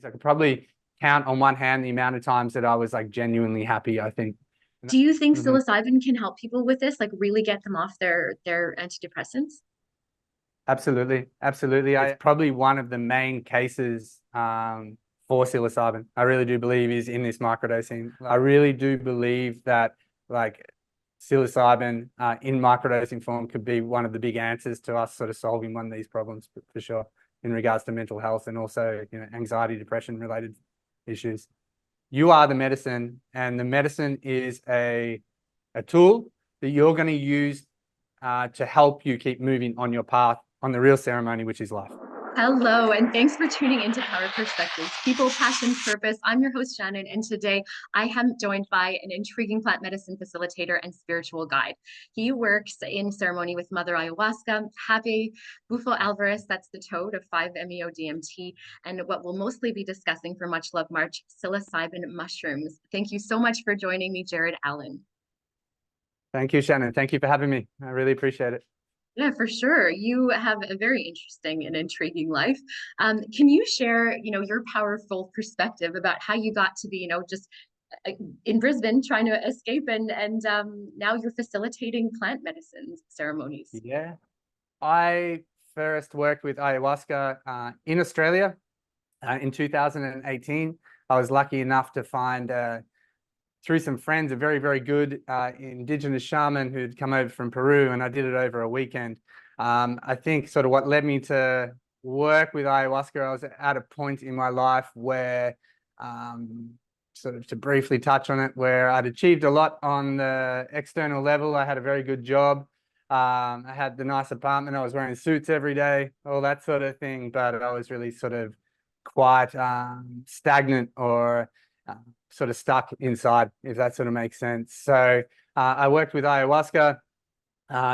I could probably count on one hand the amount of times that I was like genuinely happy, I think. Do you think Mhm. psilocybin can help people with this, like really get them off their antidepressants? Absolutely. Absolutely. It's probably one of the main cases for psilocybin. I really do believe is in this microdosing. I really do believe that like psilocybin in microdosing form could be one of the big answers to us sort of solving one of these problems for sure in regards to mental health and also, anxiety, depression related issues. You are the medicine, and the medicine is a tool that you're going to use to help you keep moving on your path on the real ceremony, which is life. Hello, and thanks for tuning into Power Perspectives, People, Passion, Purpose. I'm your host, Shannon, and today I am joined by an intriguing plant medicine facilitator and spiritual guide. He works in ceremony with Mother Ayahuasca, Habe, Bufo Alvirus, that's the toad of 5-MeO-DMT, and what we'll mostly be discussing for Much Love March, psilocybin mushrooms. Thank you so much for joining me, Jarrod Allen. Thank you, Shannon. Thank you for having me. I really appreciate it. Yeah, for sure. You have a very interesting and intriguing life. Can you share, your powerful perspective about how you got to be, just uh, in Brisbane trying to escape and now you're facilitating plant medicine ceremonies? Yeah. I first worked with ayahuasca in Australia in 2018. I was lucky enough to find through some friends, a very, very good indigenous shaman who'd come over from Peru, and I did it over a weekend. I think sort of what led me to work with ayahuasca, I was at a point in my life where, sort of to briefly touch on it, where I'd achieved a lot on the external level. I had a very good job. I had the nice apartment. I was wearing suits every day, all that sort of thing. But I was really sort of quite stagnant or sort of stuck inside, if that sort of makes sense. So I worked with ayahuasca.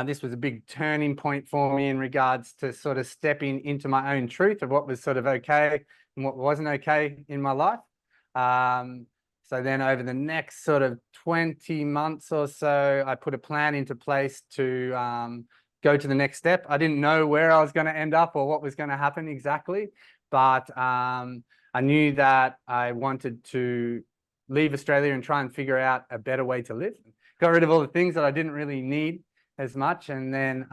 This was a big turning point for me in regards to sort of stepping into my own truth of what was sort of okay and what wasn't okay in my life. So then over the next sort of 20 months or so, I put a plan into place to go to the next step. I didn't know where I was going to end up or what was going to happen exactly, but I knew that I wanted to leave Australia and try and figure out a better way to live. Got rid of all the things that I didn't really need as much. And then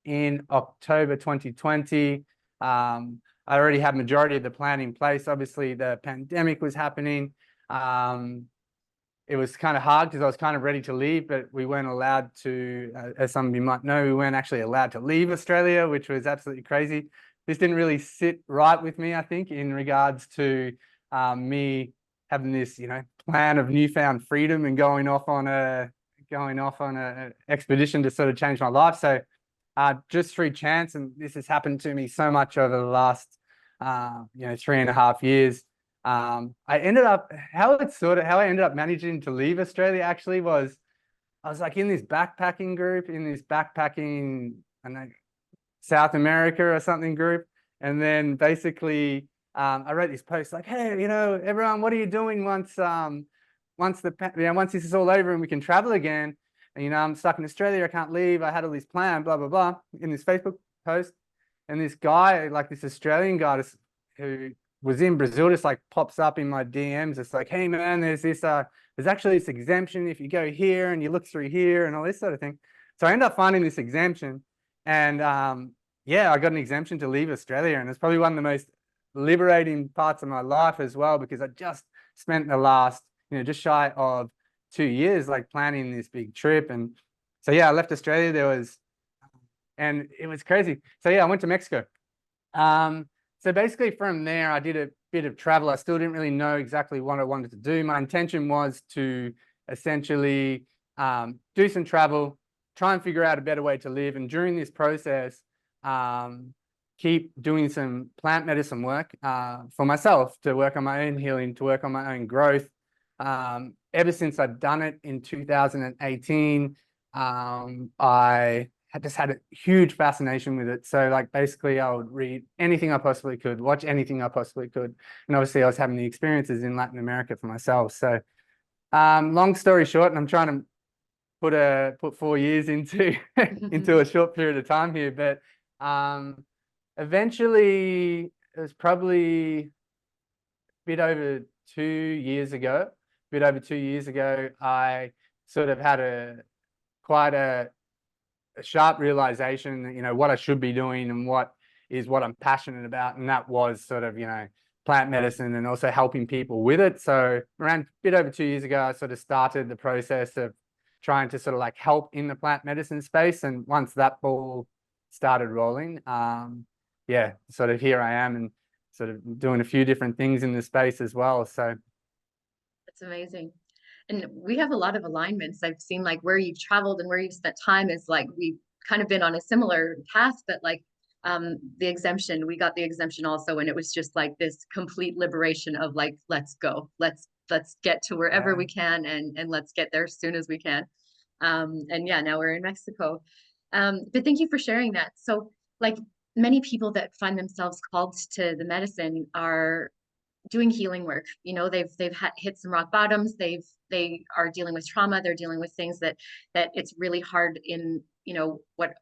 in October 2020, I already had majority of the plan in place. Obviously, the pandemic was happening. It was kind of hard because I was kind of ready to leave, but we weren't allowed to, as some of you might know, we weren't actually allowed to leave Australia, which was absolutely crazy. This didn't really sit right with me, I think, in regards to me having this, plan of newfound freedom and going off on a expedition to sort of change my life. So just through chance, and this has happened to me so much over the last 3.5 years. I ended up how I ended up managing to leave Australia actually was I was like in this backpacking group, in this backpacking, I don't know, South America or something group. And then basically I wrote this post like, hey, everyone, what are you doing once this is all over and we can travel again? And I'm stuck in Australia, I can't leave. I had all this plan, blah, blah, blah, in this Facebook post. And this guy, like this Australian guy who was in Brazil, just like pops up in my DMs. It's like, hey man, there's actually this exemption if you go here and you look through here and all this sort of thing. So I end up finding this exemption, and yeah, I got an exemption to leave Australia, and it's probably one of the most liberating parts of my life as well, because I just spent the last, just shy of 2 years like planning this big trip. And so yeah, I left Australia. And it was crazy. So yeah, I went to Mexico. So basically from there, I did a bit of travel. I still didn't really know exactly what I wanted to do. My intention was to essentially do some travel, try and figure out a better way to live. And during this process, keep doing some plant medicine work for myself, to work on my own healing, to work on my own growth. Ever since I've done it in 2018, I had just had a huge fascination with it. So like basically I would read anything I possibly could, watch anything I possibly could. And obviously I was having the experiences in Latin America for myself. So long story short, and I'm trying to put 4 years into into a short period of time here, but eventually it was probably bit over 2 years ago, I sort of had quite a sharp realization that, you know, what I should be doing and what I'm passionate about. And that was sort of, you know, plant medicine and also helping people with it. So around a bit over 2 years ago, I sort of started the process of trying to sort of like help in the plant medicine space. And once that ball started rolling, yeah, sort of here I am and sort of doing a few different things in the space as well. So That's amazing. And we have a lot of alignments. I've seen like where you've traveled and where you've spent time is like we've kind of been on a similar path, but like the exemption, we got the exemption also, and it was just like this complete liberation of like, let's go, let's get to wherever we can and let's get there as soon as we can. And yeah, now we're in Mexico. But thank you for sharing that. So like many people that find themselves called to the medicine are doing healing work. You know, they've hit some rock bottoms. They are dealing with trauma. They're dealing with things that it's really hard in, you know, what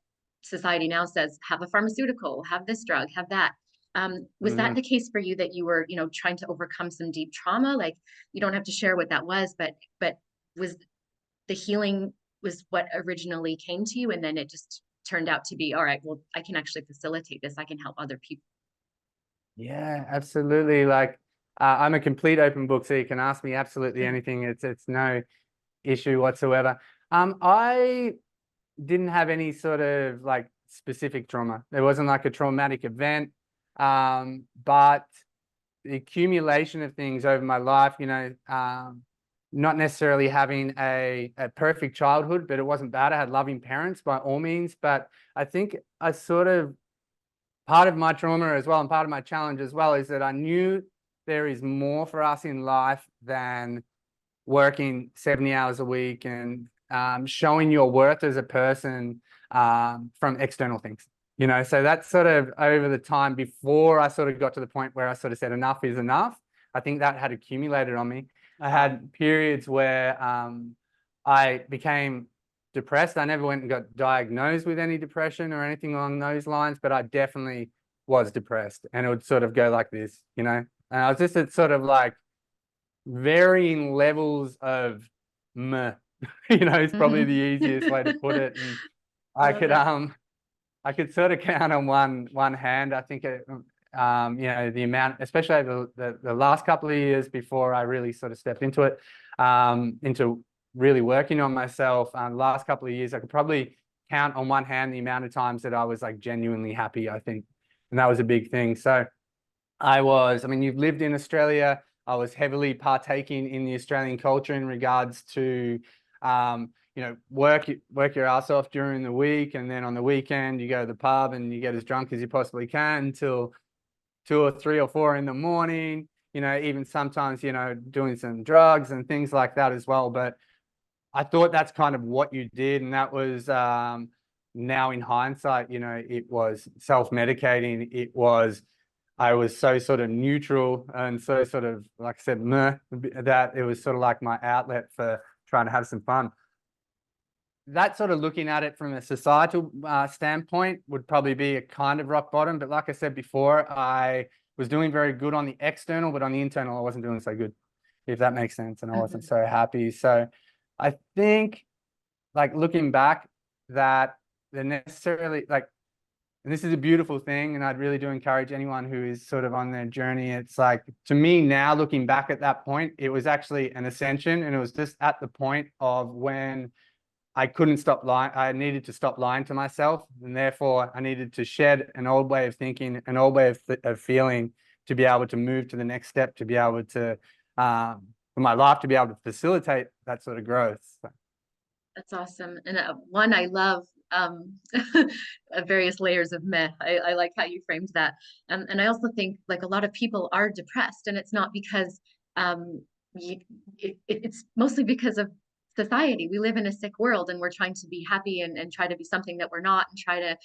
society now says, have a pharmaceutical, have this drug, have that. Was that the case for you, that you were, you know, trying to overcome some deep trauma? Like, you don't have to share what that was, but was the healing was what originally came to you, and then it just turned out to be, all right, well, I can actually facilitate this. I can help other people. Yeah, absolutely. Like, I'm a complete open book, so you can ask me absolutely anything. It's no issue whatsoever. I didn't have any sort of like specific trauma. There wasn't like a traumatic event, but the accumulation of things over my life, you know, not necessarily having a perfect childhood, but it wasn't bad. I had loving parents by all means, but I think I sort of, part of my trauma as well and part of my challenge as well is that I knew there is more for us in life than working 70 hours a week and showing your worth as a person from external things, you know. So that's sort of over the time before I sort of got to the point where I sort of said enough is enough. I think that had accumulated on me. I had periods where I became depressed. I never went and got diagnosed with any depression or anything along those lines, but I definitely was depressed, and it would sort of go like this, you know. And I was just at sort of like varying levels of meh. You know, it's probably the easiest way to put it. And I could sort of count on one hand. I think it, you know, the amount, especially over the last couple of years before I really sort of stepped into it, into really working on myself. The last couple of years, I could probably count on one hand the amount of times that I was like genuinely happy, I think. And that was a big thing. So I mean, you've lived in Australia. I was heavily partaking in the Australian culture in regards to, you know, work your ass off during the week, and then on the weekend you go to the pub and you get as drunk as you possibly can until 2 or 3 or 4 in the morning. You know, even sometimes, you know, doing some drugs and things like that as well. But I thought that's kind of what you did, and that was now in hindsight, you know, it was self-medicating. I was so sort of neutral and so sort of, like I said, meh, that it was sort of like my outlet for trying to have some fun. That sort of looking at it from a societal standpoint would probably be a kind of rock bottom. But like I said before, I was doing very good on the external, but on the internal, I wasn't doing so good, if that makes sense. And I wasn't so happy. So I think, like, looking back, that the necessarily, like, and this is a beautiful thing, and I'd really do encourage anyone who is sort of on their journey. It's like, to me now, looking back at that point, it was actually an ascension, and it was just at the point of when I couldn't stop lying. I needed to stop lying to myself, and therefore I needed to shed an old way of thinking, an old way of feeling, to be able to move to the next step, to be able to, for my life, to be able to facilitate that sort of growth. So. That's awesome. And one, I love various layers of meh. I like how you framed that. And I also think like a lot of people are depressed, and it's not because it's mostly because of society. We live in a sick world, and we're trying to be happy and try to be something that we're not, and try to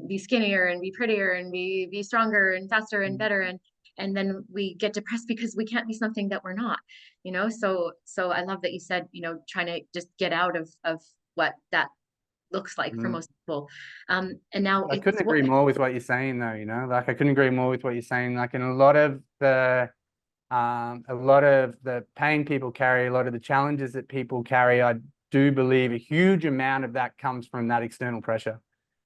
be skinnier and be prettier and be stronger and faster and better. And then we get depressed because we can't be something that we're not, you know. So I love that you said, you know, trying to just get out of what that looks like for most people. And now I couldn't agree more with what you're saying, though, you know, like I couldn't agree more with what you're saying. Like, in a lot of the A lot of the pain people carry, a lot of the challenges that people carry, I do believe a huge amount of that comes from that external pressure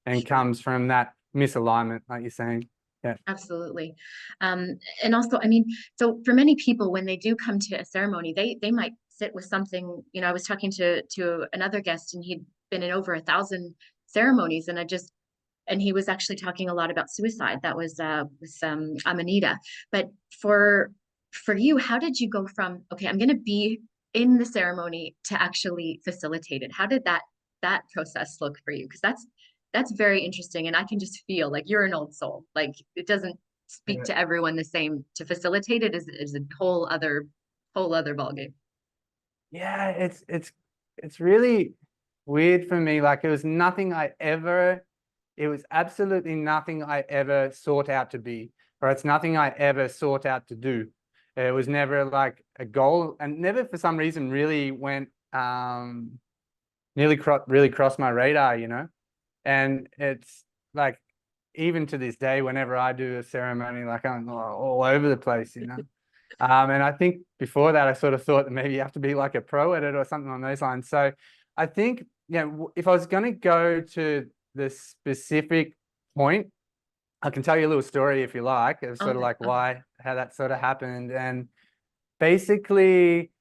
and comes from that misalignment, like you're saying. Yeah. Absolutely. And also, I mean, so for many people, when they do come to a ceremony, they might sit with something. You know, I was talking to another guest, and he'd been in over 1,000 ceremonies, and he was actually talking a lot about suicide. That was with Amanita. But for you, how did you go from, okay, I'm going to be in the ceremony, to actually facilitate it? How did that process look for you? Because that's very interesting, and I can just feel like you're an old soul. Like, it doesn't speak Yeah. to everyone the same. To facilitate it is a whole other ballgame. Yeah, it's really weird for me. Like, it was absolutely nothing I ever sought out to be, or it's nothing I ever sought out to do. It was never like a goal, and never for some reason really went really crossed my radar, you know. And it's like, even to this day, whenever I do a ceremony, like, I'm all over the place, you know. And I think before that, I sort of thought that maybe you have to be like a pro at it or something on those lines. So I think, yeah, if I was going to go to the specific point, I can tell you a little story if you like, of sort of Okay. like how that sort of happened. And basically,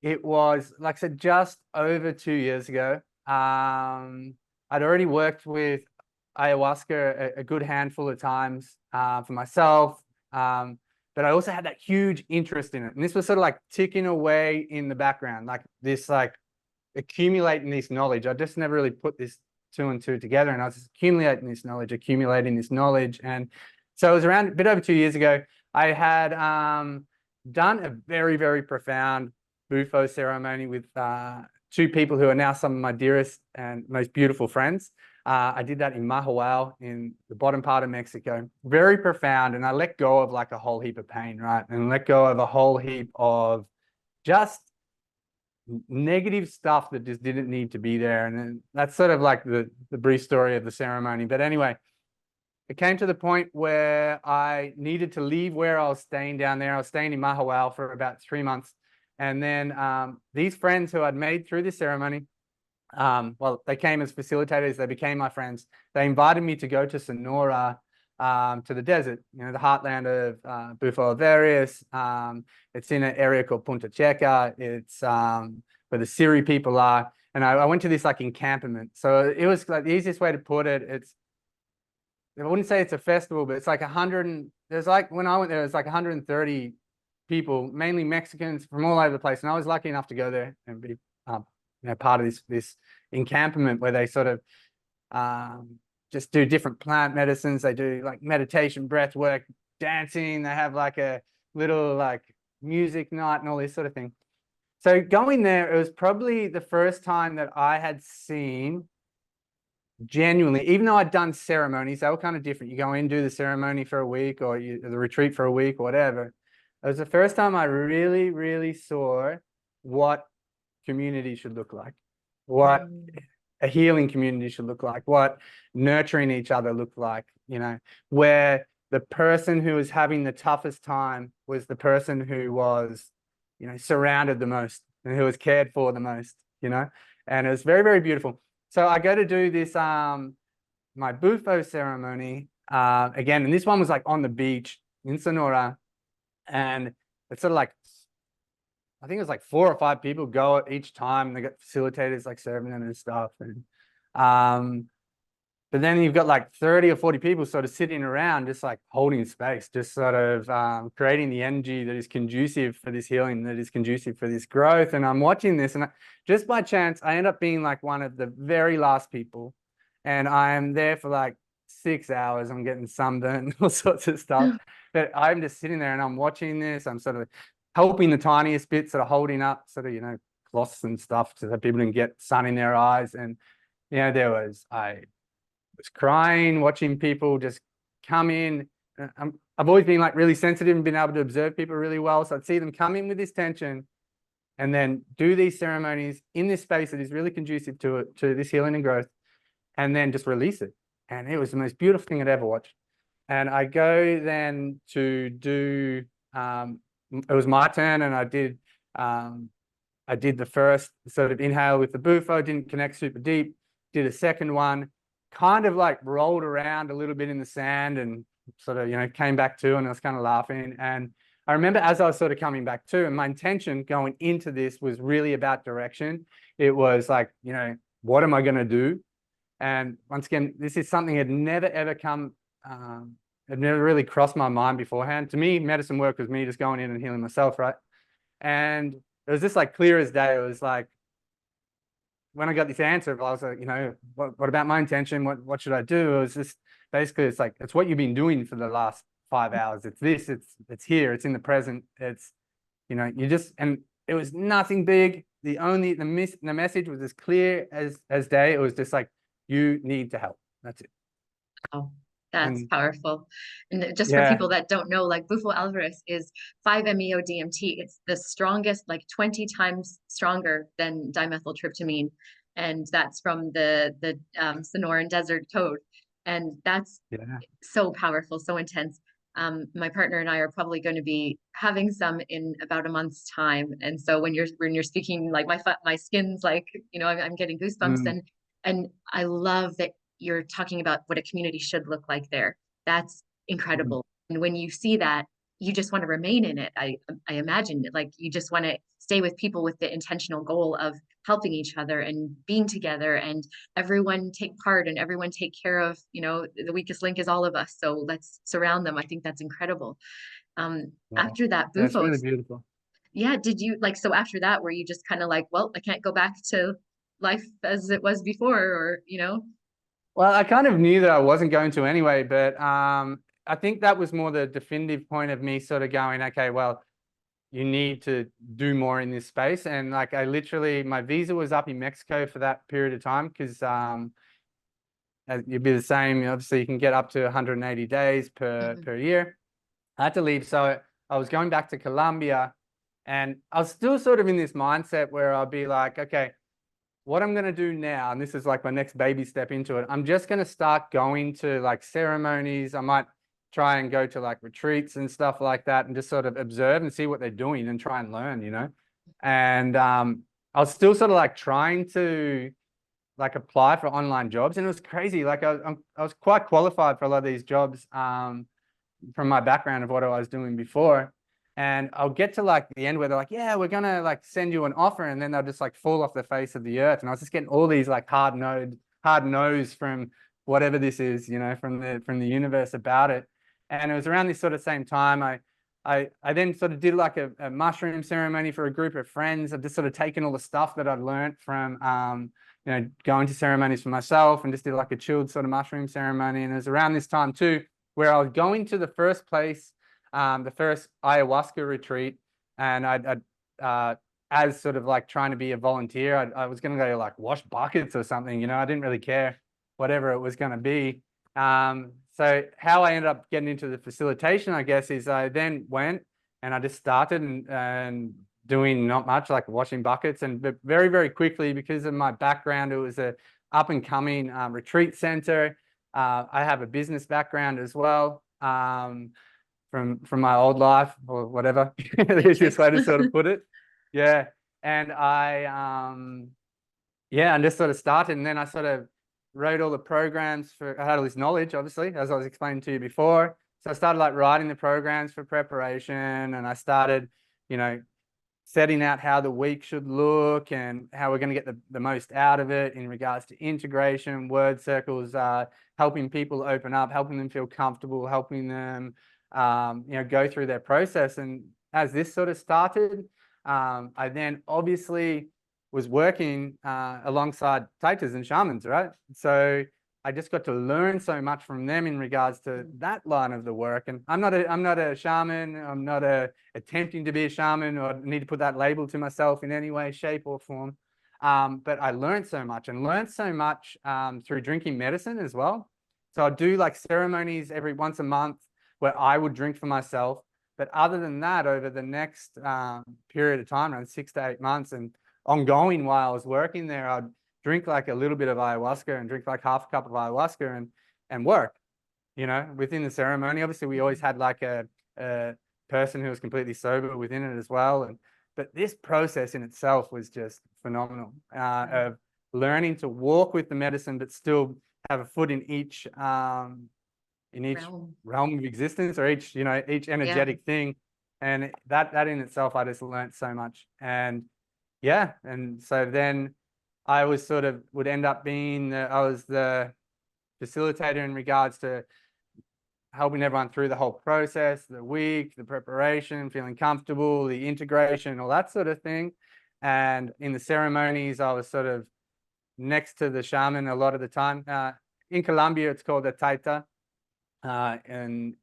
it was, like I said, just over 2 years ago. I'd already worked with ayahuasca a good handful of times for myself. But I also had that huge interest in it. And this was sort of like ticking away in the background, like this, like accumulating this knowledge. I just never really put this two and two together. And I was just accumulating this knowledge. And so it was around a bit over 2 years ago. I had done a very, very profound Bufo ceremony with two people who are now some of my dearest and most beautiful friends. I did that in Mahahual in the bottom part of Mexico. Very profound. And I let go of like a whole heap of pain, right? And let go of a whole heap of just negative stuff that just didn't need to be there. And then that's sort of like the brief story of the ceremony. But anyway, it came to the point where I needed to leave where I was staying down there. I was staying in Mahahual for about 3 months. And then these friends who I'd made through this ceremony, well, they came as facilitators. They became my friends. They invited me to go to Sonora, to the desert, you know, the heartland of Bufo Alvirus. It's in an area called Punta Checa. It's where the Siri people are. And I went to this like encampment. So it was like the easiest way to put it. I wouldn't say it's a festival, but it's like there's like, when I went there, it was like 130 people, mainly Mexicans from all over the place. And I was lucky enough to go there and be part of this encampment where they sort of just do different plant medicines. They do like meditation, breath work, dancing. They have like a little like music night and all this sort of thing. So going there, it was probably the first time that I had seen genuinely, even though I'd done ceremonies, they were kind of different. You go in, do the ceremony for a week, or the retreat for a week or whatever. It was the first time I really, really saw what community should look like, what a healing community should look like, what nurturing each other looked like, you know, where the person who was having the toughest time was the person who was, you know, surrounded the most and who was cared for the most, you know. And it was very, very beautiful. So I go to do this my Bufo ceremony again, and this one was like on the beach in Sonora, and it's sort of like, I think it was like 4 or 5 people go each time, and they got facilitators like serving them and stuff. And but then you've got like 30 or 40 people sort of sitting around, just like holding space, just sort of creating the energy that is conducive for this healing, that is conducive for this growth. And I'm watching this, and just by chance, I end up being like one of the very last people. And I'm there for like 6 hours. I'm getting sunburned, all sorts of stuff. But I'm just sitting there and I'm watching this. I'm sort of helping the tiniest bit, sort of holding up sort of, you know, cloths and stuff so that people didn't get sun in their eyes. And, you know, I was crying, watching people just come in. I've always been like really sensitive and been able to observe people really well. So I'd see them come in with this tension and then do these ceremonies in this space that is really conducive to this healing and growth, and then just release it. And it was the most beautiful thing I'd ever watched. And I go then to do it was my turn, and I did the first sort of inhale with the Bufo, didn't connect super deep, did a second one, kind of like rolled around a little bit in the sand and sort of, came back to, and I was kind of laughing. And I remember as I was sort of coming back to, and my intention going into this was really about direction. It was like, what am I going to do? And once again, this is something that had never, ever had never really crossed my mind beforehand. To me, medicine work was me just going in and healing myself, right? And it was just like clear as day. It was like, when I got this answer, I was like, what about my intention? What should I do? It was just basically, it's like, it's what you've been doing for the last 5 hours. It's this, it's here, it's in the present. It's, you just, and it was nothing big. The message was as clear as day. It was just like, you need to help. That's it. Oh, that's And powerful. And just for yeah, people that don't know, like Bufo Alvirus is 5-MeO-DMT. It's the strongest, like 20 times stronger than dimethyltryptamine. And that's from the Sonoran Desert Toad. And that's yeah. so powerful, so intense. My partner and I are probably going to be having some in about a month's time. And so when you're speaking, like my skin's like, I'm getting goosebumps, Mm, and I love that you're talking about what a community should look like there. That's mm, incredible. And when you see that, you just want to remain in it. I imagine, like, you just want to stay with people with the intentional goal of helping each other and being together, and everyone take part and everyone take care of, the weakest link is all of us. So let's surround them. I think that's incredible. yeah. After that Yeah, it's Bufo, really beautiful. yeah, did you like, so after that, were you just kind of like, well, I can't go back to life as it was before, or? Well, I kind of knew that I wasn't going to anyway, but I think that was more the definitive point of me sort of going, okay, well, you need to do more in this space. And like, I literally, my visa was up in Mexico for that period of time, because you'd be the same. Obviously, you can get up to 180 days per year. I had to leave. So I was going back to Colombia, and I was still sort of in this mindset where I'll be like, okay, what I'm going to do now, and this is like my next baby step into it, I'm just going to start going to like ceremonies. I might try and go to like retreats and stuff like that, and just sort of observe and see what they're doing and try and learn. And I was still sort of like trying to like apply for online jobs, and it was crazy. Like I was quite qualified for a lot of these jobs from my background of what I was doing before. And I'll get to like the end where they're like, yeah, we're gonna like send you an offer, and then they'll just like fall off the face of the earth. And I was just getting all these like hard no's from whatever this is, from the universe about it. And it was around this sort of same time I then sort of did like a mushroom ceremony for a group of friends. I've just sort of taken all the stuff that I'd learned from going to ceremonies for myself, and just did like a chilled sort of mushroom ceremony. And it was around this time too where I was going to the first place, the first ayahuasca retreat, and as sort of like trying to be a volunteer, I was going to go like wash buckets or something. I didn't really care, whatever it was going to be. So how I ended up getting into the facilitation, I guess, is I then went and I just started and doing not much, like washing buckets, but very, very quickly, because of my background, it was a up and coming retreat center. I have a business background as well, from my old life, or whatever the easiest way to sort of put it. Yeah. And and just sort of started, and then I sort of wrote all the programs I had all this knowledge, obviously, as I was explaining to you before. So I started like writing the programs for preparation, and I started, setting out how the week should look and how we're going to get the most out of it in regards to integration, word circles, helping people open up, helping them feel comfortable, helping them, go through their process. And as this sort of started, I then obviously was working alongside taters and shamans, right? So I just got to learn so much from them in regards to that line of the work. And I'm not a shaman. I'm not attempting to be a shaman, or need to put that label to myself in any way, shape, or form. But I learned so much, and learned so much through drinking medicine as well. So I do like ceremonies every once a month where I would drink for myself. But other than that, over the next period of time, around 6 to 8 months, and ongoing while I was working there, I'd drink like a little bit of ayahuasca, and drink like half a cup of ayahuasca, and work, within the ceremony. Obviously, we always had like a person who was completely sober within it as well. But this process in itself was just phenomenal, of learning to walk with the medicine, but still have a foot in each realm of existence, or each energetic thing. And that in itself, I just learned so much. And yeah, and so then I was would end up being I was the facilitator in regards to helping everyone through the whole process, the week, the preparation, feeling comfortable, the integration, all that sort of thing. And in the ceremonies, I was sort of next to the shaman a lot of the time. In Colombia, it's called a taita. In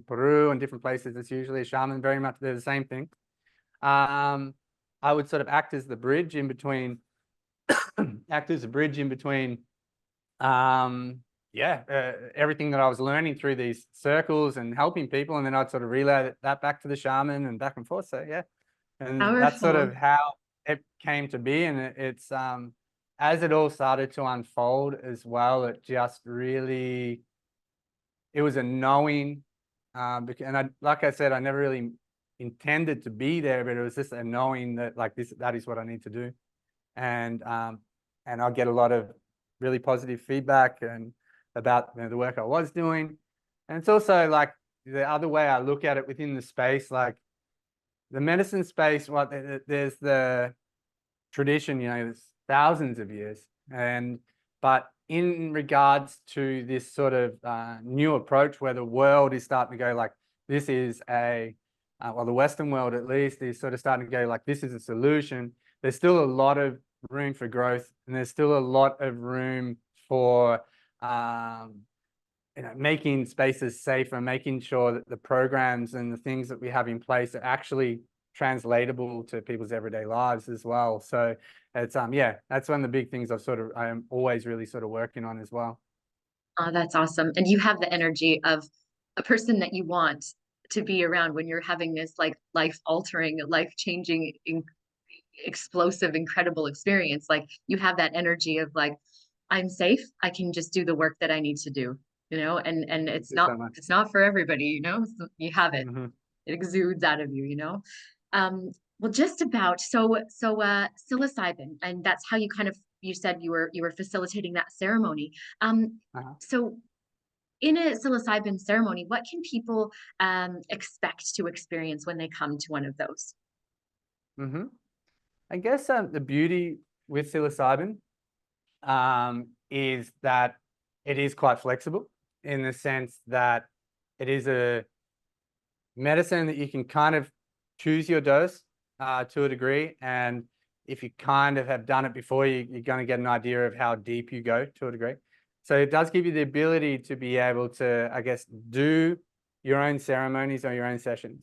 Peru and different places, it's usually a shaman. Very much they're the same thing. I would sort of act as the bridge in between, everything that I was learning through these circles and helping people, and then I'd sort of relay that back to the shaman and back and forth. So yeah, and that's sort of how it came to be. And it's as it all started to unfold as well, it just really, it was a knowing, and like I said, I never really intended to be there, but it was just a knowing that like that is what I need to do. And I'll get a lot of really positive feedback and about the work I was doing. And it's also like the other way I look at it within the space, like the medicine space, there's the tradition, there's thousands of years. But in regards to this sort of new approach where the world is starting to go like, this is the Western world at least is sort of starting to go like, this is a solution. There's still a lot of room for growth, and there's still a lot of room for making spaces safer, making sure that the programs and the things that we have in place are actually translatable to people's everyday lives as well. So it's that's one of the big things I am always really sort of working on as well. Oh, that's awesome. And you have the energy of a person that you want to be around when you're having this like life-altering, life-changing, explosive, incredible experience. Like you have that energy of like, I'm safe. I can just do the work that I need to do, and it's not for everybody, so you have it. Mm-hmm. It exudes out of you. Well, just about. So psilocybin, and that's how you said you were facilitating that ceremony. So in a psilocybin ceremony, what can people expect to experience when they come to one of those? Mm-hmm. I guess the beauty with psilocybin is that it is quite flexible in the sense that it is a medicine that you can kind of choose your dose to a degree. And if you kind of have done it before, you're going to get an idea of how deep you go to a degree. So it does give you the ability to be able to, I guess, do your own ceremonies or your own sessions.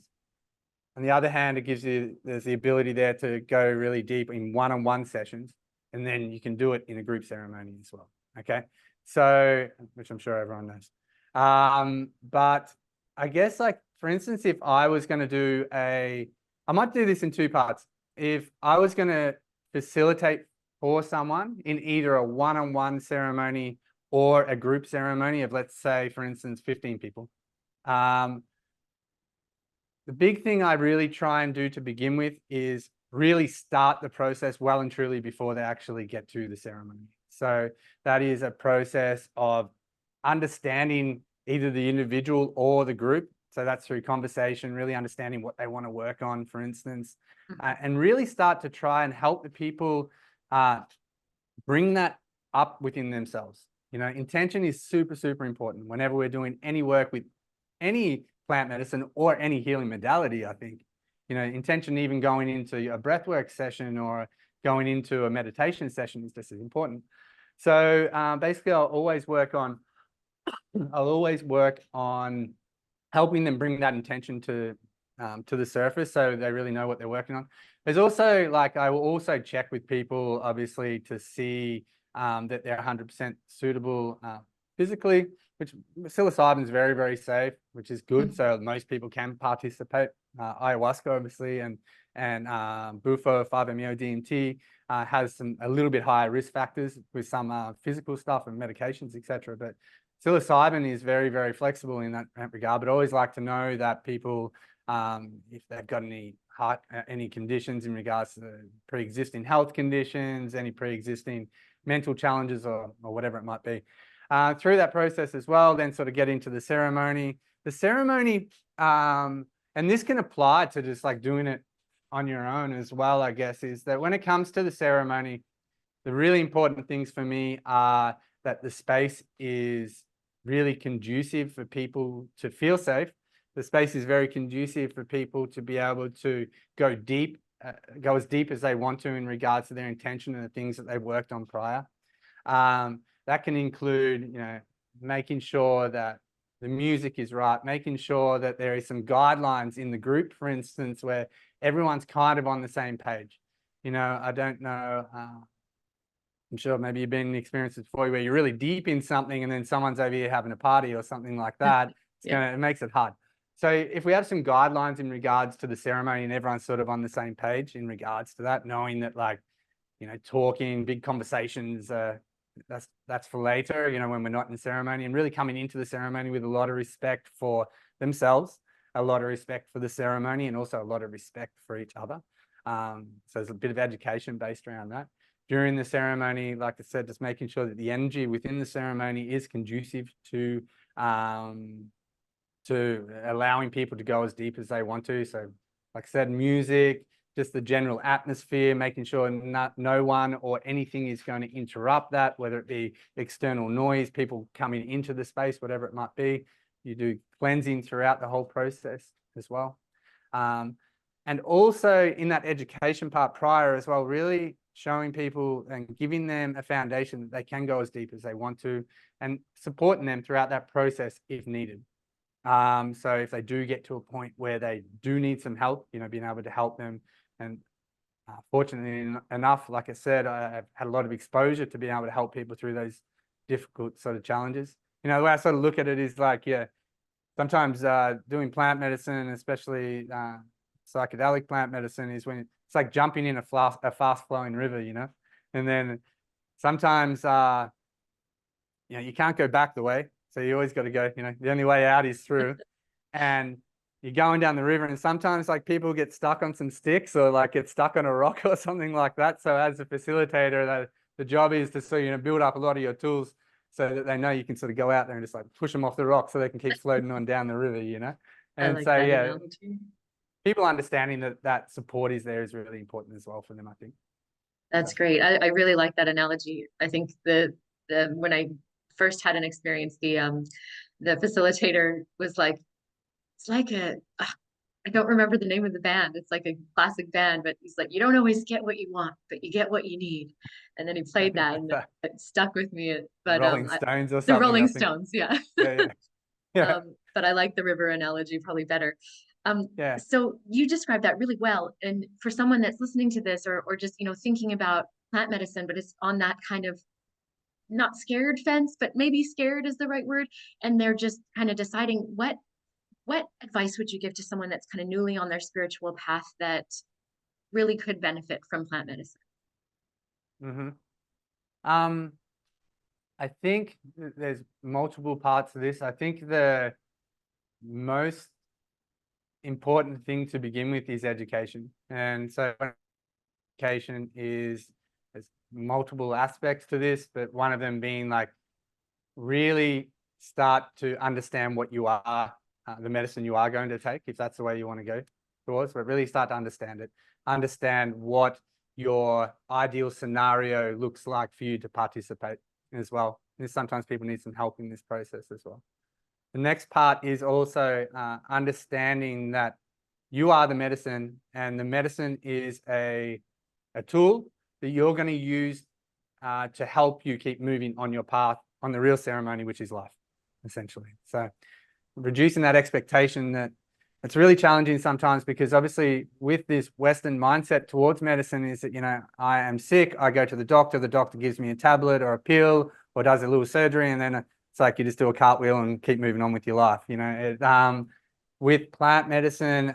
On the other hand, there's the ability there to go really deep in one-on-one sessions, and then you can do it in a group ceremony as well. Okay, so which I'm sure everyone knows. But I guess, like for instance, if I was going to do I might do this in two parts. If I was going to facilitate for someone in either a one-on-one ceremony or a group ceremony of, let's say, for instance, 15 people. The big thing I really try and do to begin with is really start the process well and truly before they actually get to the ceremony. So that is a process of understanding either the individual or the group. So that's through conversation, really understanding what they want to work on, for instance, and really start to try and help the people bring that up within themselves. Intention is super, super important whenever we're doing any work with any plant medicine or any healing modality. I think, intention, even going into a breathwork session or going into a meditation session, is just as important. So basically, I'll always work on helping them bring that intention to the surface, so they really know what they're working on. There's also, like, I will also check with people, obviously, to see that they're 100% suitable physically, which psilocybin is very, very safe, which is good. So most people can participate. Ayahuasca, obviously, and Bufo 5-MeO-DMT has a little bit higher risk factors with some physical stuff and medications, etc. But psilocybin is very, very flexible in that regard. But I always like to know that people if they've got any conditions in regards to pre-existing health conditions, any pre-existing mental challenges, or whatever it might be. Through that process as well, then sort of get into the ceremony. The ceremony, and this can apply to just like doing it on your own as well, I guess, is that when it comes to the ceremony, the really important things for me are that the space is really conducive for people to feel safe. The space is very conducive for people to be able to go deep, go as deep as they want to in regards to their intention and the things that they've worked on prior. That can include, making sure that the music is right, making sure that there is some guidelines in the group, for instance, where everyone's kind of on the same page. I don't know, I'm sure maybe you've been in experiences before where you're really deep in something and then someone's over here having a party or something like that. It makes it hard. So if we have some guidelines in regards to the ceremony and everyone's sort of on the same page in regards to that, knowing that talking, big conversations, that's for later, when we're not in ceremony, and really coming into the ceremony with a lot of respect for themselves, a lot of respect for the ceremony, and also a lot of respect for each other. So there's a bit of education based around that. During the ceremony, like I said, just making sure that the energy within the ceremony is conducive to allowing people to go as deep as they want to. So like I said, music, just the general atmosphere, making sure no one or anything is going to interrupt that, whether it be external noise, people coming into the space, whatever it might be. You do cleansing throughout the whole process as well. And also in that education part prior as well, really showing people and giving them a foundation that they can go as deep as they want to, and supporting them throughout that process if needed. So if they do get to a point where they do need some help, being able to help them. And fortunately enough, like I said, I've had a lot of exposure to being able to help people through those difficult sort of challenges. The way I sort of look at it is like, sometimes doing plant medicine, especially psychedelic plant medicine, is when it's like jumping in a fast flowing river, and then sometimes, you can't go back the way. So you always got to go, the only way out is through. And you're going down the river, and sometimes like people get stuck on some sticks or like get stuck on a rock or something like that. So as a facilitator, the job is to build up a lot of your tools so that they know you can sort of go out there and just like push them off the rock so they can keep floating on down the river, And so analogy. People understanding that support is there is really important as well for them, I think. That's great. I really like that analogy. I think the when I first had an experience, the facilitator was like, it's like I don't remember the name of the band. It's like a classic band, but he's like, you don't always get what you want, but you get what you need. And then he played that, and it stuck with me. But Rolling Stones or something. The Rolling Stones, yeah. Yeah. But I like the river analogy probably better. So you described that really well. And for someone that's listening to this or just, thinking about plant medicine, but it's on that kind of not scared fence, but maybe scared is the right word. And they're just kind of deciding what advice would you give to someone that's kind of newly on their spiritual path that really could benefit from plant medicine? I think there's multiple parts to this. I think the most important thing to begin with is education. And so education there's multiple aspects to this, but one of them being like really start to understand what you are, the medicine you are going to take, if that's the way you want to go towards, but really start to understand it. Understand what your ideal scenario looks like for you to participate as well. And sometimes people need some help in this process as well. The next part is also understanding that you are the medicine, and the medicine is a tool that you're going to use to help you keep moving on your path on the real ceremony, which is life, essentially. So reducing that expectation that it's really challenging sometimes, because obviously with this Western mindset towards medicine is that, I am sick, I go to the doctor gives me a tablet or a pill or does a little surgery, and then it's like you just do a cartwheel and keep moving on with your life. With plant medicine,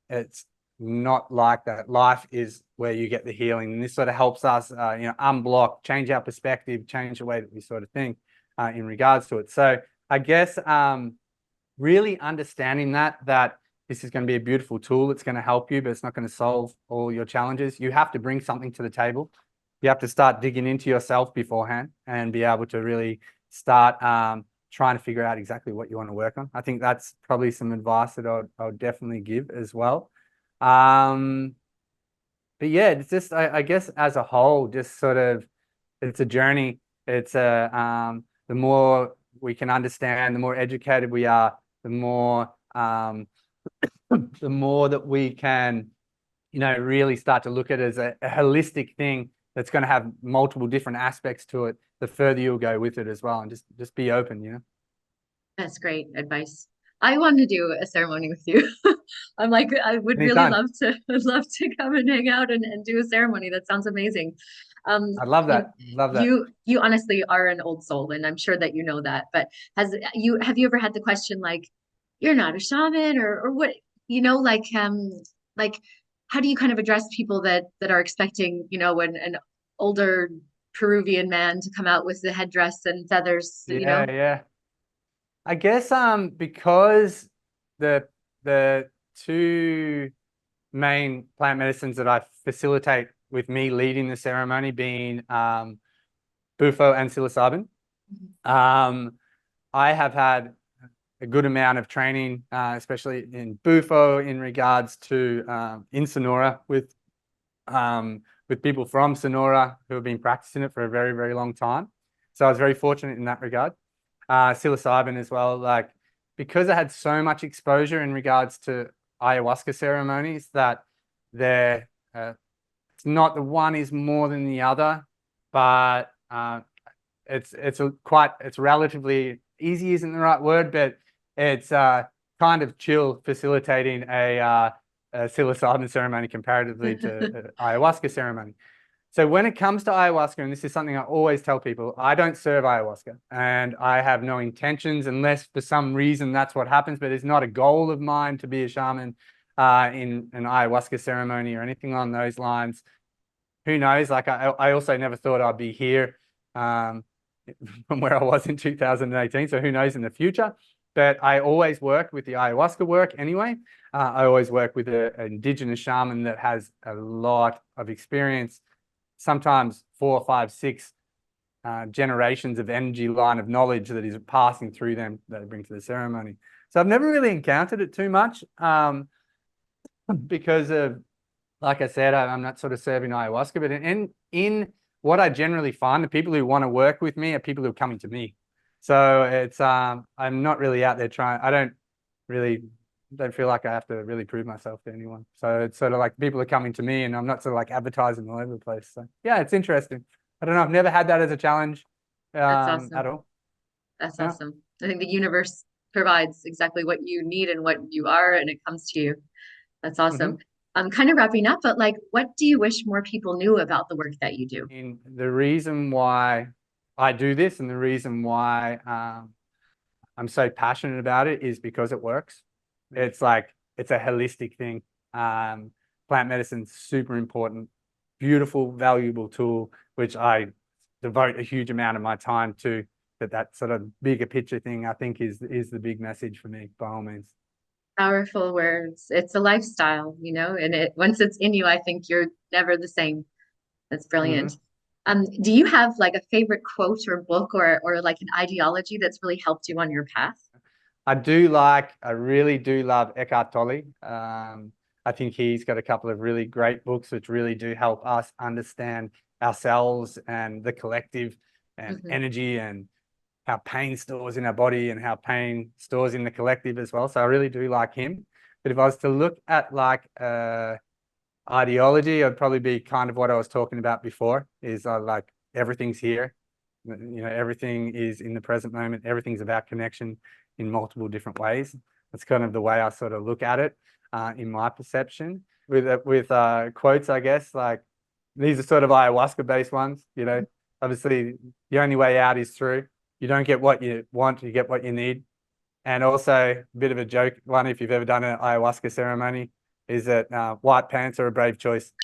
it's not like that. Life is where you get the healing, and this sort of helps us, unblock, change our perspective, change the way that we sort of think in regards to it. So I guess really understanding that this is going to be a beautiful tool. It's going to help you, but it's not going to solve all your challenges. You have to bring something to the table. You have to start digging into yourself beforehand and be able to really start trying to figure out exactly what you want to work on. I think that's probably some advice that I'll definitely give as well. But yeah, it's just, I guess as a whole, just sort of, it's a journey. It's the more we can understand, the more educated we are, the more the more that we can, really start to look at it as a holistic thing that's going to have multiple different aspects to it, the further you'll go with it as well. And just be open. That's great advice. I want to do a ceremony with you. I'm like, I would really Anytime. love to come and hang out and do a ceremony. That sounds amazing. I love that. Love that. You honestly are an old soul, and I'm sure that you know that. But have you ever had the question like, you're not a shaman, or what, like how do you kind of address people that are expecting, an older Peruvian man to come out with the headdress and feathers, Yeah. I guess because the two main plant medicines that I facilitate with me leading the ceremony being Bufo and Psilocybin. I have had a good amount of training, especially in Bufo, in regards to in Sonora with people from Sonora who have been practicing it for a very, very long time. So I was very fortunate in that regard. Psilocybin as well, like, because I had so much exposure in regards to ayahuasca ceremonies that they're it's not the one is more than the other, but it's relatively easy isn't the right word, but it's kind of chill facilitating a psilocybin ceremony comparatively to ayahuasca ceremony. So when it comes to ayahuasca, and this is something I always tell people, I don't serve ayahuasca and I have no intentions unless for some reason that's what happens, but it's not a goal of mine to be a shaman in an ayahuasca ceremony or anything on those lines. Who knows? Like I also never thought I'd be here from where I was in 2018. So who knows in the future? But I always work with the ayahuasca work anyway. I always work with an indigenous shaman that has a lot of experience, sometimes 4, 5, 6 generations of energy line of knowledge that is passing through them that they bring to the ceremony. So I've never really encountered it too much because of, like I said, I'm not sort of serving ayahuasca, but in what I generally find, the people who want to work with me are people who are coming to me. So it's I'm not really out there trying. I don't feel like I have to really prove myself to anyone. So it's sort of like people are coming to me, and I'm not sort of like advertising all over the place. So yeah, it's interesting. I don't know. I've never had that as a challenge That's awesome. at all. That's awesome. I think the universe provides exactly what you need and what you are, and it comes to you. That's awesome. I'm kind of wrapping up, but like, what do you wish more people knew about the work that you do? And the reason why I do this and the reason why I'm so passionate about it is because it works. It's like, it's a holistic thing. Plant medicine's super important, beautiful, valuable tool, which I devote a huge amount of my time to. That sort of bigger picture thing, I think, is the big message for me, by all means. Powerful words. It's a lifestyle, and once it's in you, I think you're never the same. That's brilliant. Do you have like a favorite quote or book or like an ideology that's really helped you on your path? I really do love Eckhart Tolle. I think he's got a couple of really great books which really do help us understand ourselves and the collective and energy and how pain stores in our body and how pain stores in the collective as well. So I really do like him. But if I was to look at like ideology, it'd probably be kind of what I was talking about before, is like everything's here. Everything is in the present moment. Everything's about connection in multiple different ways. That's kind of the way I sort of look at it in my perception. With quotes, I guess, like these are sort of ayahuasca based ones, obviously the only way out is through. You don't get what you want, you get what you need. And also a bit of a joke one, if you've ever done an ayahuasca ceremony, is that white pants are a brave choice.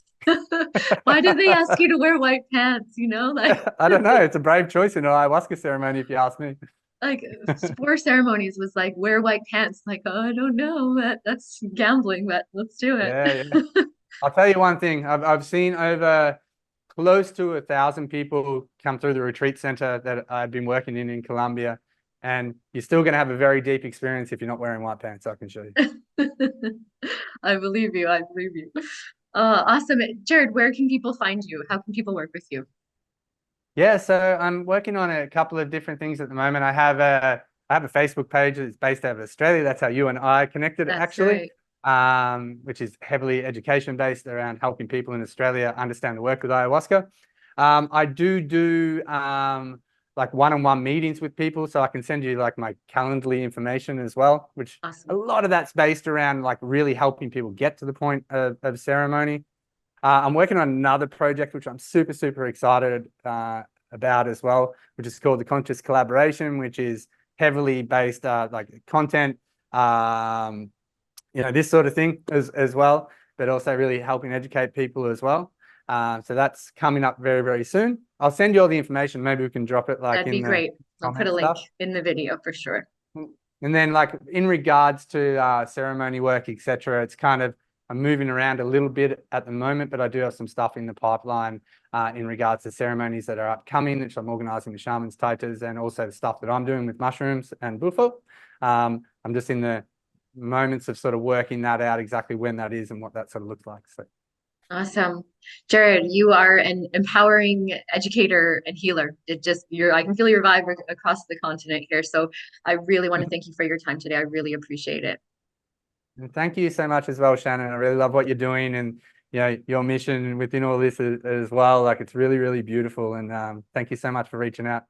Why did they ask you to wear white pants? I don't know. It's a brave choice in an ayahuasca ceremony, if you ask me. Like spore ceremonies was like wear white pants. Like, oh, I don't know, that's gambling, but let's do it. Yeah, yeah. I'll tell you one thing. I've seen over close to 1,000 people come through the retreat center that I've been working in Colombia, and you're still going to have a very deep experience if you're not wearing white pants. I can show you. I believe you. I believe you. Awesome. Jarrod, where can people find you? How can people work with you? Yeah, so I'm working on a couple of different things at the moment. I have a Facebook page that's based out of Australia. That's how you and I connected, That's actually, right. which is heavily education based around helping people in Australia understand the work with ayahuasca. I do like one-on-one meetings with people, so I can send you like my Calendly information as well, which a Awesome. lot of that's based around like really helping people get to the point of ceremony. I'm working on another project which I'm super excited about as well, which is called the Conscious Collaboration, which is heavily based like content, this sort of thing as well, but also really helping educate people as well. So that's coming up very soon. I'll send you all the information. Maybe we can drop it like That'd in be the great. I'll put comment a link stuff. in the video for sure. And then like in regards to ceremony work, etc., it's kind of I'm moving around a little bit at the moment, but I do have some stuff in the pipeline in regards to ceremonies that are upcoming, which I'm organizing with shamans, taitas, and also the stuff that I'm doing with mushrooms and bufo. I'm just in the moments of sort of working that out exactly when that is and what that sort of looks like. So Awesome. Jarrod, you are an empowering educator and healer. I can feel your vibe across the continent here. So I really want to thank you for your time today. I really appreciate it. and thank you so much as well, Shannon. I really love what you're doing and your mission within all this as well. Like it's really beautiful. And thank you so much for reaching out.